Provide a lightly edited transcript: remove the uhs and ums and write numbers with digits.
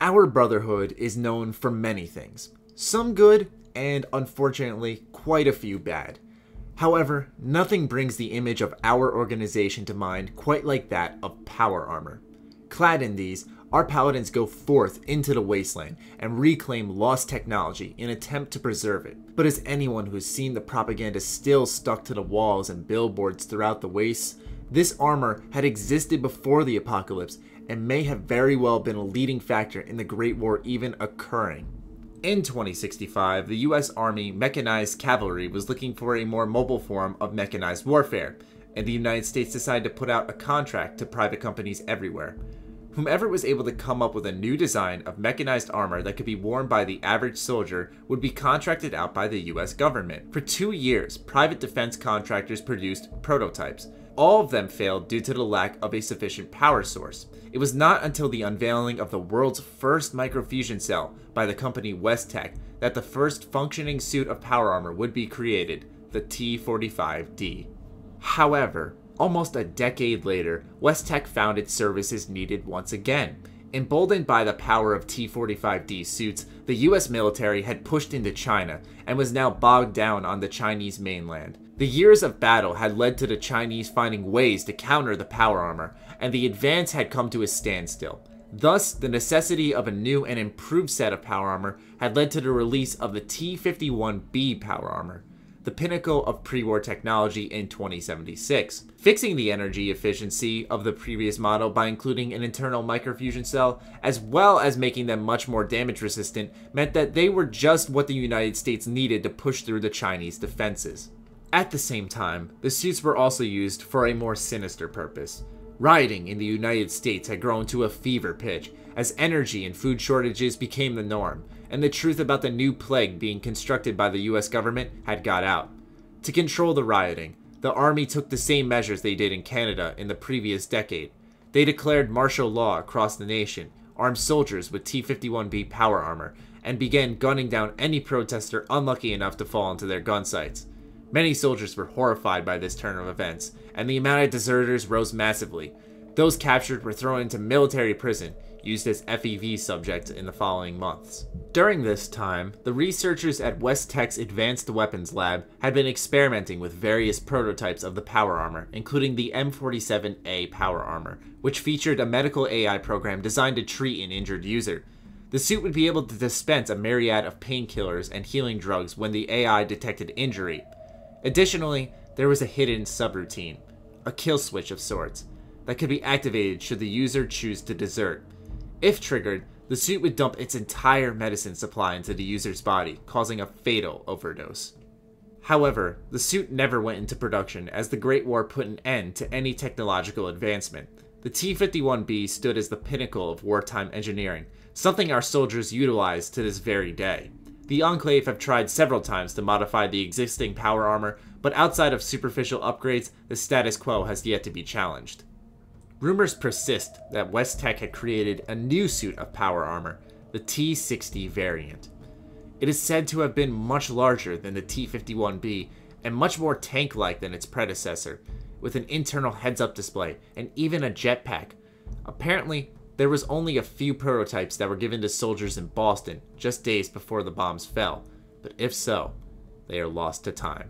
Our Brotherhood is known for many things, some good and unfortunately quite a few bad. However, nothing brings the image of our organization to mind quite like that of power armor. Clad in these, our paladins go forth into the wasteland and reclaim lost technology in an attempt to preserve it. But as anyone who's seen the propaganda still stuck to the walls and billboards throughout the wastes, this armor had existed before the apocalypse and may have very well been a leading factor in the Great War even occurring. In 2065, the US Army Mechanized Cavalry was looking for a more mobile form of mechanized warfare, and the United States decided to put out a contract to private companies everywhere. Whomever was able to come up with a new design of mechanized armor that could be worn by the average soldier would be contracted out by the US government. For 2 years, private defense contractors produced prototypes. All of them failed due to the lack of a sufficient power source. It was not until the unveiling of the world's first microfusion cell by the company West-Tek that the first functioning suit of power armor would be created, the T-45D. However, almost a decade later, West-Tek found its services needed once again. Emboldened by the power of T-45D suits, the US military had pushed into China and was now bogged down on the Chinese mainland. The years of battle had led to the Chinese finding ways to counter the power armor, and the advance had come to a standstill. Thus, the necessity of a new and improved set of power armor had led to the release of the T-51B power armor, the pinnacle of pre-war technology in 2076. Fixing the energy efficiency of the previous model by including an internal microfusion cell, as well as making them much more damage resistant, meant that they were just what the United States needed to push through the Chinese defenses. At the same time, the suits were also used for a more sinister purpose. Rioting in the United States had grown to a fever pitch as energy and food shortages became the norm, and the truth about the new plague being constructed by the US government had got out. To control the rioting, the army took the same measures they did in Canada in the previous decade. They declared martial law across the nation, armed soldiers with T-51B power armor, and began gunning down any protester unlucky enough to fall into their gun sights. Many soldiers were horrified by this turn of events, and the amount of deserters rose massively. Those captured were thrown into military prison, used as FEV subjects in the following months. During this time, the researchers at West-Tek's Advanced Weapons Lab had been experimenting with various prototypes of the power armor, including the M47A power armor, which featured a medical AI program designed to treat an injured user. The suit would be able to dispense a myriad of painkillers and healing drugs when the AI detected injury. Additionally, there was a hidden subroutine, a kill switch of sorts, that could be activated should the user choose to desert. If triggered, the suit would dump its entire medicine supply into the user's body, causing a fatal overdose. However, the suit never went into production as the Great War put an end to any technological advancement. The T-51B stood as the pinnacle of wartime engineering, something our soldiers utilize to this very day. The Enclave have tried several times to modify the existing power armor, but outside of superficial upgrades, the status quo has yet to be challenged. Rumors persist that West-Tek had created a new suit of power armor, the T-60 variant. It is said to have been much larger than the T-51B and much more tank-like than its predecessor, with an internal heads-up display and even a jetpack. Apparently, there was only a few prototypes that were given to soldiers in Boston just days before the bombs fell, but if so, they are lost to time.